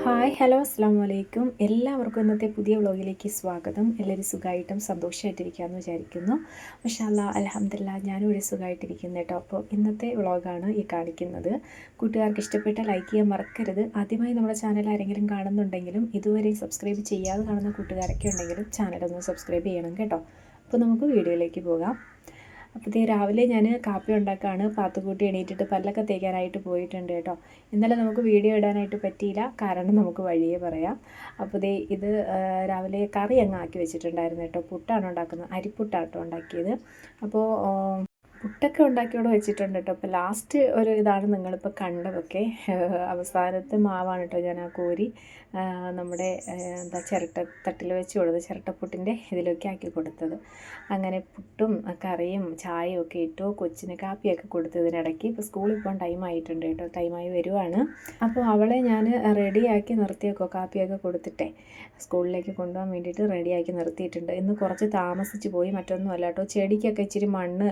Hi hello അസ്സാം വലൈക്കും. എല്ലാവർക്കും ഇന്നത്തെ പുതിയ വ്ളോഗിലേക്ക് സ്വാഗതം. എല്ലാവരും സുഖമായിട്ടും സന്തോഷമായിട്ടിരിക്കുകയെന്ന് വിചാരിക്കുന്നു. മാഷാ അല്ലാഹ് അൽഹംദുലില്ലാഹ് ഞാനും ഇവിടെ സുഖമായിട്ടിരിക്കുന്നു കേട്ടോ. അപ്പോൾ ഇന്നത്തെ വ്ളോഗാണ് ഈ കാണിക്കുന്നത്. കൂട്ടുകാർക്ക് ഇഷ്ടപ്പെട്ട ലൈക്ക് ചെയ്യാൻ മറക്കരുത്. ആദ്യമായി നമ്മുടെ ചാനൽ ആരെങ്കിലും കാണുന്നുണ്ടെങ്കിലും ഇതുവരെ സബ്സ്ക്രൈബ് ചെയ്യാതെ കാണുന്ന കൂട്ടുകാരൊക്കെ ഉണ്ടെങ്കിലും ചാനലൊന്ന് സബ്സ്ക്രൈബ് ചെയ്യണം കേട്ടോ. അപ്പോൾ നമുക്ക് വീഡിയോയിലേക്ക് പോകാം. അപ്പോൾ രാവിലെ ഞാൻ കാപ്പി ഉണ്ടാക്കുകയാണ്. പാത്തുകൂട്ടി എണീറ്റിട്ട് പല്ലൊക്കെ തേക്കാനായിട്ട് പോയിട്ടുണ്ട് കേട്ടോ. ഇന്നലെ നമുക്ക് വീഡിയോ ഇടാനായിട്ട് പറ്റിയില്ല, കാരണം നമുക്ക് വഴിയേ പറയാം. അപ്പോൾ ഇത് രാവിലെ കറി അങ്ങ് ആക്കി വെച്ചിട്ടുണ്ടായിരുന്നു കേട്ടോ. പുട്ടാണ് ഉണ്ടാക്കുന്നത്, അരിപ്പുട്ടാട്ടോ ഉണ്ടാക്കിയത്. അപ്പോൾ പുട്ടൊക്കെ ഉണ്ടാക്കിയോടെ വെച്ചിട്ടുണ്ട് കേട്ടോ. അപ്പോൾ ലാസ്റ്റ് ഒരു ഇതാണ് നിങ്ങളിപ്പോൾ കണ്ടതൊക്കെ. അവസാനത്തെ മാവാണ് കേട്ടോ ഞാൻ ആ കോരി നമ്മുടെ തട്ടിൽ വെച്ച് കൊടുത്തത്, ചിരട്ടപ്പുട്ടിൻ്റെ ഇതിലൊക്കെ ആക്കി കൊടുത്തത്. അങ്ങനെ പുട്ടും കറിയും ചായയും ഒക്കെ ഇട്ടു. കൊച്ചിന് കാപ്പിയൊക്കെ കൊടുത്തതിനിടയ്ക്ക് ഇപ്പോൾ സ്കൂളിൽ പോകാൻ ടൈമായിട്ടുണ്ട് കേട്ടോ. ടൈമായി വരുവാണ്. അപ്പോൾ അവളെ ഞാൻ റെഡിയാക്കി നിർത്തിയേക്കോ, കാപ്പിയൊക്കെ കൊടുത്തിട്ടേ സ്കൂളിലേക്ക് കൊണ്ടുപോകാൻ വേണ്ടിയിട്ട് റെഡിയാക്കി നിർത്തിയിട്ടുണ്ട്. ഇന്ന് കുറച്ച് താമസിച്ച് പോയി, മറ്റൊന്നുമല്ല കേട്ടോ. ചെടിക്കൊക്കെ ഇച്ചിരി മണ്ണ്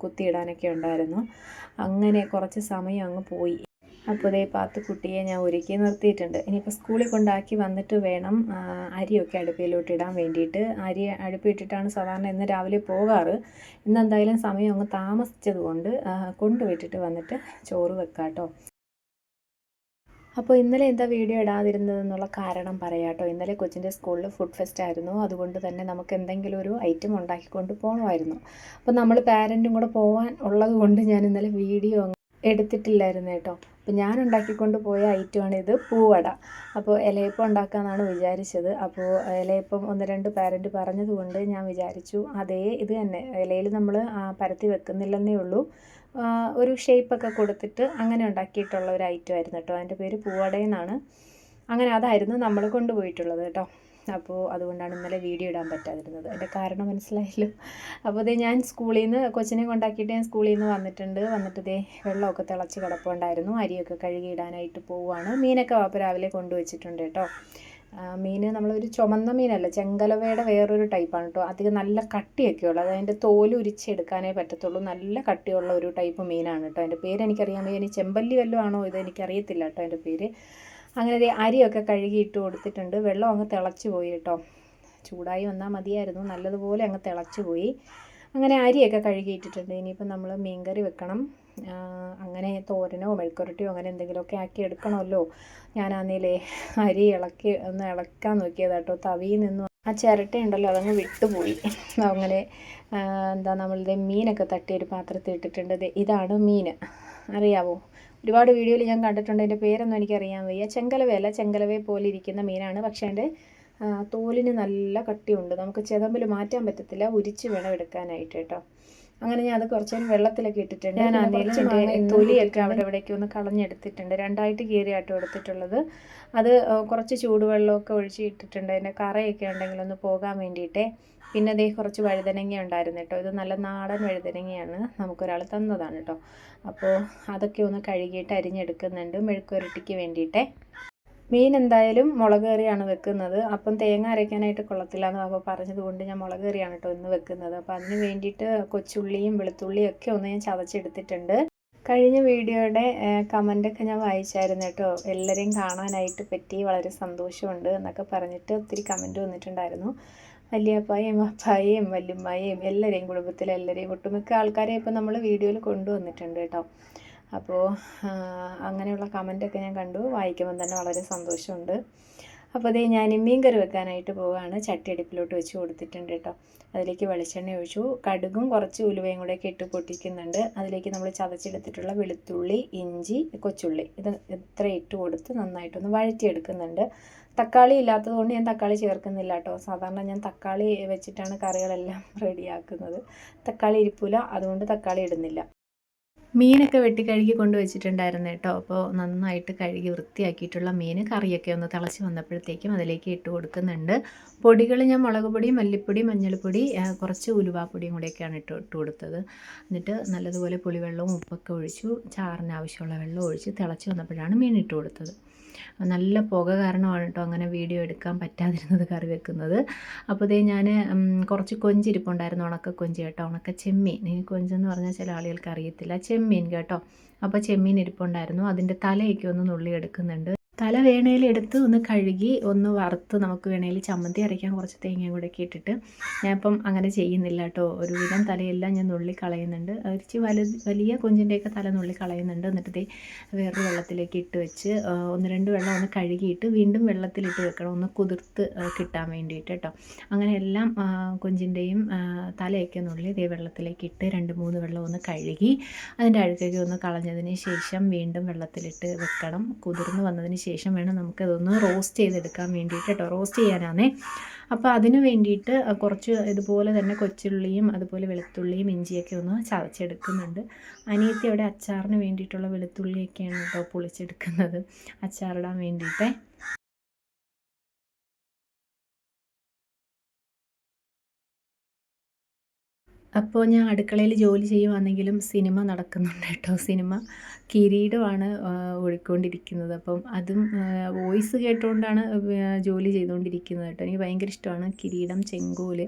കുത്തിയിടാനൊക്കെ ഉണ്ടായിരുന്നു. അങ്ങനെ കുറച്ച് സമയം അങ്ങ് പോയി. അപ്പോൾ പാത്തുക്കുട്ടിയെ ഞാൻ ഒരുക്കി നിർത്തിയിട്ടുണ്ട്. ഇനിയിപ്പോൾ സ്കൂളിൽ കൊണ്ടാക്കി വന്നിട്ട് വേണം അരിയൊക്കെ അടുപ്പിലോട്ട് ഇടാൻ വേണ്ടിയിട്ട്. അരി അടുപ്പിട്ടിട്ടാണ് സാധാരണ ഇന്ന് രാവിലെ പോകാറ്. ഇന്നെന്തായാലും സമയം അങ്ങ് താമസിച്ചത് കൊണ്ട് കൊണ്ടുവിട്ടിട്ട് വന്നിട്ട് ചോറ് വെക്കാം കേട്ടോ. അപ്പോൾ ഇന്നലെ എന്താ വീഡിയോ ഇടാതിരുന്നതെന്നുള്ള കാരണം പറയാം കേട്ടോ. ഇന്നലെ കൊച്ചിൻ്റെ സ്കൂളിൽ ഫുഡ് ഫെസ്റ്റ് ആയിരുന്നു. അതുകൊണ്ട് തന്നെ നമുക്ക് എന്തെങ്കിലും ഒരു ഐറ്റം ഉണ്ടാക്കിക്കൊണ്ട് പോകണമായിരുന്നു. അപ്പോൾ നമ്മൾ പാരൻറ്റും കൂടെ പോകാൻ ഉള്ളത് കൊണ്ട് ഞാൻ ഇന്നലെ വീഡിയോ എടുത്തിട്ടില്ലായിരുന്നു കേട്ടോ. അപ്പോൾ ഞാൻ ഉണ്ടാക്കിക്കൊണ്ട് പോയ ഐറ്റമാണ് ഇത്, പൂവട. അപ്പോൾ ഇലയപ്പം ഉണ്ടാക്കാമെന്നാണ് വിചാരിച്ചത്. അപ്പോൾ ഇലയപ്പം 1-2 പാരൻറ്റ് പറഞ്ഞതുകൊണ്ട് ഞാൻ വിചാരിച്ചു ഇത് തന്നെ ഇലയിൽ നമ്മൾ പരത്തി വെക്കുന്നില്ലെന്നേ ഉള്ളൂ, ഒരു ഷേപ്പൊക്കെ കൊടുത്തിട്ട് അങ്ങനെ ഉണ്ടാക്കിയിട്ടുള്ള ഒരു ഐറ്റം ആയിരുന്നു കേട്ടോ. അതിൻ്റെ പേര് പൂവടയെന്നാണ്. അങ്ങനെ അതായിരുന്നു നമ്മൾ കൊണ്ടുപോയിട്ടുള്ളത് കേട്ടോ. അപ്പോൾ അതുകൊണ്ടാണ് ഇന്നലെ വീഡിയോ ഇടാൻ പറ്റാതിരുന്നത്. അതിൻ്റെ കാരണം മനസ്സിലായല്ലോ. അപ്പോൾ ഞാൻ സ്കൂളിൽ നിന്ന് കൊച്ചിനെ കൊണ്ടാക്കിയിട്ട് ഞാൻ സ്കൂളിൽ നിന്ന് വന്നിട്ട് വെള്ളമൊക്കെ തിളച്ച് കിടപ്പുണ്ടായിരുന്നു. അരിയൊക്കെ കഴുകിയിടാനായിട്ട് പോവുകയാണ്. മീനൊക്കെ വാപ്പ രാവിലെ കൊണ്ടുവച്ചിട്ടുണ്ട് കേട്ടോ. മീൻ നമ്മളൊരു ചുമന്ന മീനല്ല, ചെങ്കലവയുടെ വേറൊരു ടൈപ്പാണ് കേട്ടോ. അധികം നല്ല കട്ടിയൊക്കെ ഉള്ളത്, അതിൻ്റെ തോല് ഉരിച്ചെടുക്കാനേ പറ്റത്തുള്ളൂ. നല്ല കട്ടിയുള്ള ഒരു ടൈപ്പ് മീനാണ് കേട്ടോ. അതിൻ്റെ പേര് എനിക്കറിയാൻ വയ്യ. ഇനി ചെമ്പല്ലി വല്ലതും ആണോ ഇത്, എനിക്കറിയത്തില്ല കേട്ടോ അതിൻ്റെ പേര്. അങ്ങനെ അരിയൊക്കെ കഴുകിയിട്ട് കൊടുത്തിട്ടുണ്ട്. വെള്ളം അങ്ങ് തിളച്ച് പോയി കേട്ടോ. ചൂടായി വന്നാൽ മതിയായിരുന്നു, നല്ലതുപോലെ അങ്ങ് തിളച്ച് പോയി. അങ്ങനെ അരിയൊക്കെ കഴുകിയിട്ടിട്ടുണ്ട്. ഇനിയിപ്പോൾ നമ്മൾ മീൻകറി വെക്കണം. അങ്ങനെ തോരനോ മെഴുക്കുരട്ടിയോ അങ്ങനെ എന്തെങ്കിലുമൊക്കെ ആക്കി എടുക്കണമല്ലോ. ഞാനാന്നേലേ അരി ഇളക്കാൻ നോക്കിയത് കേട്ടോ. തവിയിൽ നിന്നും ആ ചിരട്ടയുണ്ടല്ലോ അതങ്ങ് വിട്ടുപോയി. അങ്ങനെ നമ്മളുടെ മീനൊക്കെ തട്ടിയൊരു പാത്രത്തിൽ ഇട്ടിട്ടുണ്ട്. ഇതാണ് മീൻ, അറിയാവോ? ഒരുപാട് വീഡിയോയിൽ ഞാൻ കണ്ടിട്ടുണ്ട്. അതിൻ്റെ പേരൊന്നും എനിക്കറിയാൻ വയ്യ. ചെങ്കലവയല്ല, ചെങ്കലവയെ പോലെ ഇരിക്കുന്ന മീനാണ്. പക്ഷേ അതിൻ്റെ തോലിന് നല്ല കട്ടിയുണ്ട്. നമുക്ക് ചെതമ്പിൽ മാറ്റാൻ പറ്റത്തില്ല, ഉരിച്ച് വേണം എടുക്കാനായിട്ട് കേട്ടോ. അങ്ങനെ ഞാൻ അത് കുറച്ച് നേരം വെള്ളത്തിലൊക്കെ ഇട്ടിട്ടുണ്ട്. ഞാൻ അതിൽ തൊലിയൊക്കെ അവിടെ ഇവിടേക്ക് ഒന്ന് കളഞ്ഞെടുത്തിട്ടുണ്ട്. 2ആയിട്ട് കീറിയാട്ടോ എടുത്തിട്ടുള്ളത്. അത് കുറച്ച് ചൂടുവെള്ളമൊക്കെ ഒഴിച്ച് ഇട്ടിട്ടുണ്ട്. അതിൻ്റെ കറയൊക്കെ ഉണ്ടെങ്കിൽ ഒന്ന് പോകാൻ വേണ്ടിയിട്ടേ. പിന്നെ കുറച്ച് വഴുതനങ്ങ ഉണ്ടായിരുന്നു കേട്ടോ. ഇത് നല്ല നാടൻ വഴുതനങ്ങയാണ്, നമുക്കൊരാൾ തന്നതാണ് കേട്ടോ. അപ്പോൾ അതൊക്കെ ഒന്ന് കഴുകിയിട്ട് അരിഞ്ഞെടുക്കുന്നുണ്ട് മെഴുക്കുരട്ടിക്ക് വേണ്ടിയിട്ടേ. മീൻ എന്തായാലും മുളക് കറിയാണ് വെക്കുന്നത്. അപ്പം തേങ്ങ അരയ്ക്കാനായിട്ട് കൊള്ളത്തില്ല എന്ന് അപ്പോൾ പറഞ്ഞതുകൊണ്ട് ഞാൻ മുളക് കറിയാണ് കേട്ടോ ഇന്ന് വെക്കുന്നത്. അപ്പോൾ അതിന് വേണ്ടിയിട്ട് കൊച്ചുള്ളിയും വെളുത്തുള്ളിയും ഒക്കെ ഒന്ന് ഞാൻ ചതച്ചെടുത്തിട്ടുണ്ട്. കഴിഞ്ഞ വീഡിയോയുടെ കമൻ്റൊക്കെ ഞാൻ വായിച്ചായിരുന്നു കേട്ടോ. എല്ലാവരെയും കാണാനായിട്ട് പറ്റി, വളരെ സന്തോഷമുണ്ട് എന്നൊക്കെ പറഞ്ഞിട്ട് ഒത്തിരി കമൻറ്റ് വന്നിട്ടുണ്ടായിരുന്നു. വലിയപ്പായും അപ്പായും വല്യമ്മയും എല്ലാവരെയും, കുടുംബത്തിലെ എല്ലാവരെയും, ഒട്ടുമിക്ക ആൾക്കാരെയും ഇപ്പം നമ്മൾ വീഡിയോയിൽ കൊണ്ടുവന്നിട്ടുണ്ട് കേട്ടോ. അപ്പോൾ അങ്ങനെയുള്ള കമൻറ്റൊക്കെ ഞാൻ കണ്ടു, വായിക്കുമ്പോൾ തന്നെ വളരെ സന്തോഷമുണ്ട്. അപ്പോൾ ഞാൻ മീൻ കറി വെക്കാനായിട്ട് പോവുകയാണ്. ചട്ടി അടുപ്പിലോട്ട് വെച്ച് കൊടുത്തിട്ടുണ്ട് കേട്ടോ. അതിലേക്ക് വെളിച്ചെണ്ണ ഒഴിച്ചു, കടുകും കുറച്ച് ഉലുവയും കൂടെയൊക്കെ ഇട്ട് പൊട്ടിക്കുന്നുണ്ട്. അതിലേക്ക് നമ്മൾ ചതച്ചെടുത്തിട്ടുള്ള വെളുത്തുള്ളി, ഇഞ്ചി, കൊച്ചുള്ളി ഇത് ഇത്ര ഇട്ട് കൊടുത്ത് നന്നായിട്ടൊന്ന് വഴറ്റിയെടുക്കുന്നുണ്ട്. തക്കാളി ഇല്ലാത്തത് കൊണ്ട് ഞാൻ തക്കാളി ചേർക്കുന്നില്ല കേട്ടോ. സാധാരണ ഞാൻ തക്കാളി വെച്ചിട്ടാണ് കറികളെല്ലാം റെഡിയാക്കുന്നത്. തക്കാളി ഇരിപ്പില്ല, അതുകൊണ്ട് തക്കാളി ഇടുന്നില്ല. മീനൊക്കെ വെട്ടി കഴുകി കൊണ്ടുവച്ചിട്ടുണ്ടായിരുന്നു കേട്ടോ. അപ്പോൾ നന്നായിട്ട് കഴുകി വൃത്തിയാക്കിയിട്ടുള്ള മീൻ കറിയൊക്കെ ഒന്ന് തിളച്ച് വന്നപ്പോഴത്തേക്കും അതിലേക്ക് ഇട്ട് കൊടുക്കുന്നുണ്ട്. പൊടികൾ ഞാൻ മുളക് പൊടി, മല്ലിപ്പൊടി, മഞ്ഞൾപ്പൊടി, കുറച്ച് ഉലുവാപ്പൊടിയും കൂടെയൊക്കെയാണ് ഇട്ട് കൊടുത്തത്. എന്നിട്ട് നല്ലതുപോലെ പുളിവെള്ളവും ഉപ്പൊക്കെ ഒഴിച്ചു, ചാറിന് ആവശ്യമുള്ള വെള്ളം ഒഴിച്ച് തിളച്ച് വന്നപ്പോഴാണ് മീൻ ഇട്ട് കൊടുത്തത്. നല്ല പുക കാരണമാണ് കേട്ടോ അങ്ങനെ വീഡിയോ എടുക്കാൻ പറ്റാതിരുന്നത് കറി വെക്കുന്നത്. അപ്പോൾ ഇതേ ഞാൻ കുറച്ച് കൊഞ്ചിരിപ്പുണ്ടായിരുന്നു, ഉണക്ക കൊഞ്ച് കേട്ടോ, ഉണക്ക ചെമ്മീൻ. ഈ കൊഞ്ചെന്ന് പറഞ്ഞാൽ ചില ആളുകൾക്ക് അറിയത്തില്ല, ചെമ്മീൻ കേട്ടോ. അപ്പോൾ ചെമ്മീൻ ഇരിപ്പുണ്ടായിരുന്നു, അതിൻ്റെ തലയൊക്കെ ഒന്ന് നുള്ളി എടുക്കുന്നുണ്ട്. തല വേണേൽ എടുത്ത് ഒന്ന് കഴുകി ഒന്ന് വറുത്ത് നമുക്ക് വേണേൽ ചമ്മന്തി അരയ്ക്കാൻ കുറച്ച് തേങ്ങയും കൂടെ ഒക്കെ ഇട്ടിട്ട്, ഞാനിപ്പം അങ്ങനെ ചെയ്യുന്നില്ല കേട്ടോ. ഒരുവിധം തലയെല്ലാം ഞാൻ നുള്ളി കളയുന്നുണ്ട്. ഇച്ചിരി വലിയ കൊഞ്ചിൻ്റെയൊക്കെ തല നുള്ളി കളയുന്നുണ്ട്. എന്നിട്ട് വേറൊരു വെള്ളത്തിലേക്ക് ഇട്ട് വെച്ച് 1-2 വെള്ളം ഒന്ന് കഴുകിയിട്ട് വീണ്ടും വെള്ളത്തിലിട്ട് വെക്കണം, ഒന്ന് കുതിർത്ത് കിട്ടാൻ വേണ്ടിയിട്ട് കേട്ടോ. അങ്ങനെ എല്ലാം കൊഞ്ചിൻ്റെയും തലയൊക്കെ നുള്ളി വെള്ളത്തിലേക്ക് ഇട്ട് 2-3 വെള്ളം ഒന്ന് കഴുകി അതിൻ്റെ അഴുക്കൊക്കെ ഒന്ന് കളഞ്ഞതിന് ശേഷം വീണ്ടും വെള്ളത്തിലിട്ട് വെക്കണം. കുതിർന്ന് വന്നതിന് ശേഷം വേണം നമുക്കതൊന്ന് റോസ്റ്റ് ചെയ്തെടുക്കാൻ വേണ്ടിയിട്ട് കേട്ടോ. റോസ്റ്റ് ചെയ്യാനാണേ. അപ്പോൾ അതിന് വേണ്ടിയിട്ട് കുറച്ച് ഇതുപോലെ തന്നെ കൊച്ചുള്ളിയും അതുപോലെ വെളുത്തുള്ളിയും ഇഞ്ചിയൊക്കെ ഒന്ന് ചതച്ചെടുക്കുന്നുണ്ട്. അനിയത്തി അവിടെ അച്ചാറിന് വേണ്ടിയിട്ടുള്ള വെളുത്തുള്ളിയൊക്കെയാണ് കേട്ടോ പൊളിച്ചെടുക്കുന്നത്, അച്ചാറിടാൻ വേണ്ടിയിട്ട്. അപ്പോൾ ഞാൻ അടുക്കളയിൽ ജോലി ചെയ്യുവാണെങ്കിലും സിനിമ നടക്കുന്നുണ്ട് കേട്ടോ. സിനിമ കിരീടമാണ് ഓടിക്കൊണ്ടിരിക്കുന്നത്. അപ്പം അതും വോയിസ് കേട്ടുകൊണ്ടാണ് ജോലി ചെയ്തുകൊണ്ടിരിക്കുന്നത് കേട്ടോ. എനിക്ക് ഭയങ്കര ഇഷ്ടമാണ് കിരീടം, ചെങ്കോൽ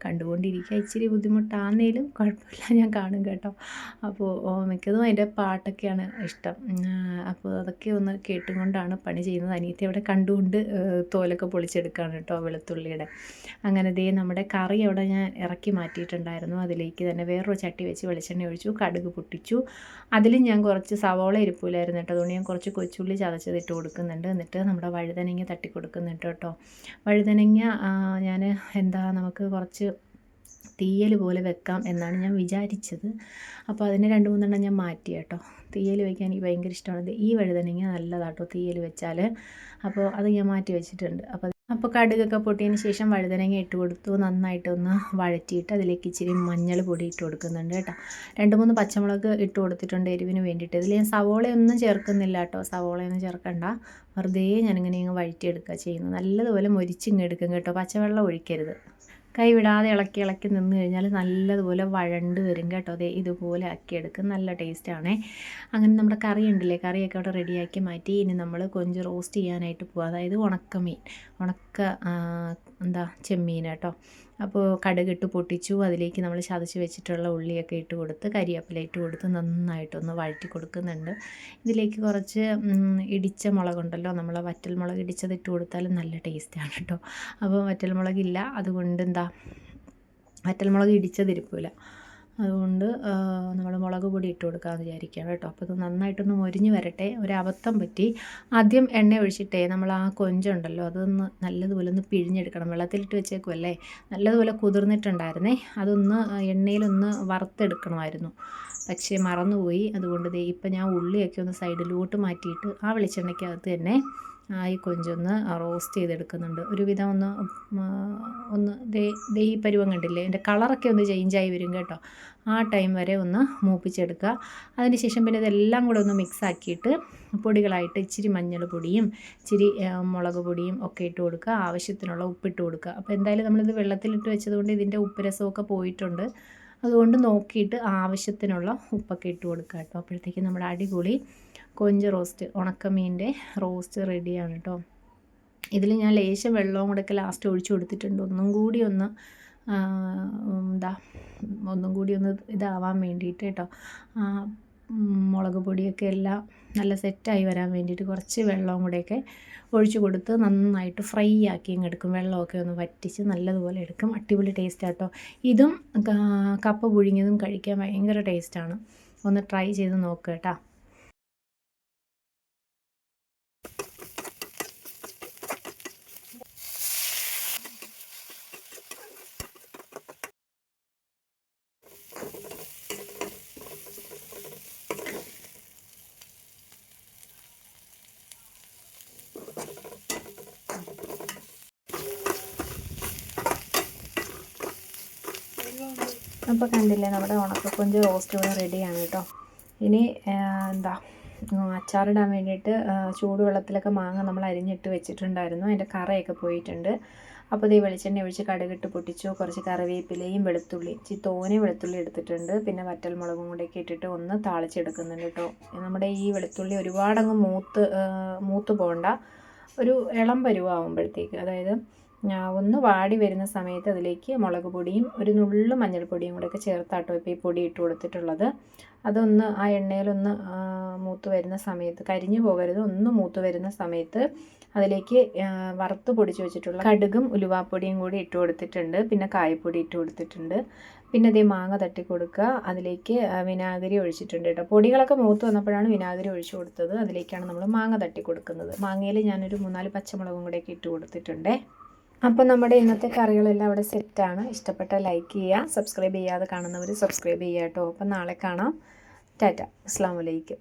കണ്ടുകൊണ്ടിരിക്കുക. ഇച്ചിരി ബുദ്ധിമുട്ടാണെങ്കിലും കുഴപ്പമില്ല, ഞാൻ കാണും കേട്ടോ. അപ്പോൾ മിക്കതും അതിൻ്റെ പാട്ടൊക്കെയാണ് ഇഷ്ടം. അപ്പോൾ അതൊക്കെ ഒന്ന് കേട്ടുകൊണ്ടാണ് പണി ചെയ്യുന്നത്. അനിയത്തി അവിടെ കണ്ടുകൊണ്ട് തോലൊക്കെ പൊളിച്ചെടുക്കുകയാണ് കേട്ടോ വെളുത്തുള്ളിയുടെ. അങ്ങനെ നമ്മുടെ കറി അവിടെ ഞാൻ ഇറക്കി മാറ്റിയിട്ടുണ്ടായിരുന്നു. അതിലേക്ക് തന്നെ വേറൊരു ചട്ടി വെച്ച് വെളിച്ചെണ്ണ ഒഴിച്ചു, കടുക് പൊട്ടിച്ചു. അതിലും ഞാൻ കുറച്ച് സവോള ഇരിപ്പില്ലായിരുന്നു കേട്ടോ, അതുകൊണ്ട് ഞാൻ കുറച്ച് കൊച്ചുള്ളി ചതച്ചതിട്ട് കൊടുക്കുന്നുണ്ട്. എന്നിട്ട് നമ്മുടെ വഴുതനങ്ങ തട്ടി കൊടുക്കുന്നുണ്ട് കേട്ടോ. വഴുതനങ്ങ ഞാൻ നമുക്ക് കുറച്ച് തീയൽ പോലെ വെക്കാം എന്നാണ് ഞാൻ വിചാരിച്ചത്. അപ്പോൾ അതിന് 2-3 ഞാൻ മാറ്റി കേട്ടോ. തീയൽ വയ്ക്കാൻ എനിക്ക് ഭയങ്കര ഇഷ്ടമാണ്. ഈ വഴുതനങ്ങ നല്ലതാട്ടോ തീയൽ വെച്ചാൽ. അപ്പോൾ അത് ഞാൻ മാറ്റി വെച്ചിട്ടുണ്ട്. അപ്പോൾ കടുകൊക്കെ പൊട്ടിയതിന് ശേഷം വഴുതനങ്ങ ഇട്ട് കൊടുത്തു. നന്നായിട്ടൊന്ന് വഴറ്റിയിട്ട് അതിലേക്ക് ഇച്ചിരി മഞ്ഞൾ പൊടി ഇട്ട് കൊടുക്കുന്നുണ്ട് കേട്ടോ. 2-3 പച്ചമുളക് ഇട്ട് കൊടുത്തിട്ടുണ്ട് എരിവിന് വേണ്ടിയിട്ട്. ഇതിൽ ഞാൻ സവോളയൊന്നും ചേർക്കുന്നില്ല കേട്ടോ. സവോളയൊന്നും ചേർക്കണ്ട, വെറുതെ ഞാനിങ്ങനെ വഴറ്റിയെടുക്കുക ചെയ്യുന്നത്. നല്ലതുപോലെ മൊരിച്ചിങ്ങെടുക്കും കേട്ടോ, പച്ചവെള്ളം ഒഴിക്കരുത്. കൈവിടാതെ ഇളക്കി നിന്ന് കഴിഞ്ഞാൽ നല്ലതുപോലെ വഴണ്ട് വരും കേട്ടോ. ഇതുപോലെ ആക്കിയെടുക്കും, നല്ല ടേസ്റ്റാണേ. അങ്ങനെ നമ്മുടെ കറി ഉണ്ടല്ലേ, കറിയൊക്കെ അവിടെ റെഡിയാക്കി മാറ്റി. ഇനി നമ്മൾ കൊഞ്ച് റോസ്റ്റ് ചെയ്യാനായിട്ട് പോകുക. അതായത് ഉണക്ക ചെമ്മീൻ കേട്ടോ. അപ്പോൾ കടുകിട്ട് പൊട്ടിച്ചു, അതിലേക്ക് നമ്മൾ ചതച്ച് വെച്ചിട്ടുള്ള ഉള്ളിയൊക്കെ ഇട്ട് കൊടുത്ത് കരിവേപ്പില ഇട്ട് കൊടുത്ത് നന്നായിട്ടൊന്ന് വഴറ്റി കൊടുക്കുന്നുണ്ട്. ഇതിലേക്ക് കുറച്ച് ഇടിച്ച മുളകുണ്ടല്ലോ, നമ്മൾ വറ്റൽ മുളക് ഇടിച്ചത് ഇട്ട് കൊടുത്താലും നല്ല ടേസ്റ്റാണ് കേട്ടോ. അപ്പോൾ വറ്റൽ മുളകില്ല, അതുകൊണ്ട് വറ്റൽമുളക് ഇടിച്ചതിരിപ്പില്ല, അതുകൊണ്ട് നമ്മൾ മുളക് പൊടി ഇട്ട് കൊടുക്കാമെന്ന് വിചാരിക്കാം കേട്ടോ. അപ്പോൾ ഇത് നന്നായിട്ടൊന്ന് മൊരിഞ്ഞ് വരട്ടെ. ഒരബദ്ധം പറ്റി, ആദ്യം എണ്ണ ഒഴിച്ചിട്ടേ നമ്മൾ ആ കൊഞ്ചുണ്ടല്ലോ അതൊന്ന് നല്ലതുപോലെ ഒന്ന് പിഴിഞ്ഞെടുക്കണം. വെള്ളത്തിലിട്ട് വെച്ചേക്കുമല്ലേ, നല്ലതുപോലെ കുതിർന്നിട്ടുണ്ടായിരുന്നേ. അതൊന്ന് എണ്ണയിലൊന്ന് വറുത്തെടുക്കണമായിരുന്നു, പക്ഷേ മറന്നുപോയി. അതുകൊണ്ട് ഇപ്പം ഞാൻ ഉള്ളിയൊക്കെ ഒന്ന് സൈഡിലോട്ട് മാറ്റിയിട്ട് ആ വെളിച്ചെണ്ണയ്ക്കകത്ത് തന്നെ ഈ കൊഞ്ചൊന്ന് റോസ്റ്റ് ചെയ്തെടുക്കുന്നുണ്ട്. ഒരുവിധം ഒന്ന് ഈ പരുവം കണ്ടില്ലേ, എൻ്റെ കളറൊക്കെ ഒന്ന് ചേഞ്ചായി വരും കേട്ടോ. ആ ടൈം വരെ ഒന്ന് മൂപ്പിച്ചെടുക്കുക. അതിനുശേഷം പിന്നെ ഇതെല്ലാം കൂടെ ഒന്ന് മിക്സ് ആക്കിയിട്ട് പൊടികളായിട്ട് ഇച്ചിരി മഞ്ഞൾ പൊടിയും ഇച്ചിരി മുളക് പൊടിയും ഒക്കെ ഇട്ട് കൊടുക്കുക. ആവശ്യത്തിനുള്ള ഉപ്പിട്ട് കൊടുക്കുക. അപ്പോൾ എന്തായാലും നമ്മളിത് വെള്ളത്തിലിട്ട് വെച്ചതുകൊണ്ട് ഇതിൻ്റെ ഉപ്പ് രസമൊക്കെ പോയിട്ടുണ്ട്. അതുകൊണ്ട് നോക്കിയിട്ട് ആവശ്യത്തിനുള്ള ഉപ്പൊക്കെ ഇട്ട് കൊടുക്കുക കേട്ടോ. അപ്പോഴത്തേക്കും നമ്മുടെ അടിപൊളി കൊഞ്ച് റോസ്റ്റ്, ഉണക്കമീൻ്റെ റോസ്റ്റ് റെഡിയാണ് കേട്ടോ. ഇതിൽ ഞാൻ ലേശം വെള്ളവും കൂടെയൊക്കെ ലാസ്റ്റ് ഒഴിച്ചു കൊടുത്തിട്ടുണ്ട്, ഒന്നും കൂടി ഒന്ന് ഇതാവാൻ വേണ്ടിയിട്ട് കേട്ടോ. മുളക് പൊടിയൊക്കെ എല്ലാം നല്ല സെറ്റായി വരാൻ വേണ്ടിയിട്ട് കുറച്ച് വെള്ളവും കൂടെയൊക്കെ ഒഴിച്ചു കൊടുത്ത് നന്നായിട്ട് ഫ്രൈ ആക്കി ഇങ്ങെടുക്കും. വെള്ളമൊക്കെ ഒന്ന് വറ്റിച്ച് നല്ലതുപോലെ എടുക്കും. അടിപൊളി ടേസ്റ്റ് കേട്ടോ. ഇതും കപ്പ പുഴുങ്ങിയതും കഴിക്കാൻ ഭയങ്കര ടേസ്റ്റാണ്. ഒന്ന് ട്രൈ ചെയ്ത് നോക്കുക കേട്ടോ. അപ്പോൾ കണ്ടില്ലേ, നമ്മുടെ ഉണക്കക്കൊഞ്ച് റോസ്റ്റ് ഇവിടെ റെഡിയാണ് കേട്ടോ. ഇനി എന്താ അച്ചാറിടാൻ വേണ്ടിയിട്ട് ചൂടുവെള്ളത്തിലൊക്കെ മാങ്ങ നമ്മൾ അരിഞ്ഞിട്ട് വെച്ചിട്ടുണ്ടായിരുന്നു. അതിൻ്റെ കറയൊക്കെ പോയിട്ടുണ്ട്. അപ്പോൾ ഈ വെളിച്ചെണ്ണ ഒഴിച്ച് കടുകിട്ട് പൊട്ടിച്ചു. കുറച്ച് കറിവേപ്പിലയും വെളുത്തുള്ളി, തോനെ വെളുത്തുള്ളി എടുത്തിട്ടുണ്ട്. പിന്നെ വറ്റൽമുളകും കൂടെയൊക്കെ ഇട്ടിട്ട് ഒന്ന് താളിച്ചെടുക്കുന്നുണ്ട് കേട്ടോ. നമ്മുടെ ഈ വെളുത്തുള്ളി ഒരുപാടങ്ങ് മൂത്ത് പോകണ്ട, ഒരു ഇളം പരുവാകുമ്പോഴത്തേക്ക്, അതായത് ഒന്ന് വാടി വരുന്ന സമയത്ത് അതിലേക്ക് മുളക് പൊടിയും ഒരു നുള്ളു മഞ്ഞൾപ്പൊടിയും കൂടെയൊക്കെ ചേർത്താട്ടോ ഇപ്പോൾ ഈ പൊടി ഇട്ട് കൊടുത്തിട്ടുള്ളത്. അതൊന്ന് ആ എണ്ണയിലൊന്ന് മൂത്ത് വരുന്ന സമയത്ത്, കരിഞ്ഞു പോകരുത്, ഒന്ന് മൂത്ത് വരുന്ന സമയത്ത് അതിലേക്ക് വറുത്ത് പൊടിച്ച് വെച്ചിട്ടുള്ള കടുകും ഉലുവാപ്പൊടിയും കൂടി ഇട്ട് കൊടുത്തിട്ടുണ്ട്. പിന്നെ കായപ്പൊടി ഇട്ട് കൊടുത്തിട്ടുണ്ട്. പിന്നെ അതേ മാങ്ങ തട്ടി കൊടുക്കുക. അതിലേക്ക് വിനാഗിരി ഒഴിച്ചിട്ടുണ്ട് കേട്ടോ. പൊടികളൊക്കെ മൂത്ത് വന്നപ്പോഴാണ് വിനാഗിരി ഒഴിച്ചു കൊടുത്തത്. അതിലേക്കാണ് നമ്മൾ മാങ്ങ തട്ടി കൊടുക്കുന്നത്. മാങ്ങയിൽ ഞാനൊരു 3-4 പച്ചമുളകും കൂടെയൊക്കെ ഇട്ട് കൊടുത്തിട്ടുണ്ട്. അപ്പോൾ നമ്മുടെ ഇന്നത്തെ കറികളെല്ലാം അവിടെ സെറ്റാണ്. ഇഷ്ടപ്പെട്ട ലൈക്ക് ചെയ്യുക, സബ്സ്ക്രൈബ് ചെയ്യാതെ കാണുന്നവർ സബ്സ്ക്രൈബ് ചെയ്യുക കേട്ടോ. അപ്പം നാളെ കാണാം. ടാറ്റ, അസ്സലാമു അലൈക്കും.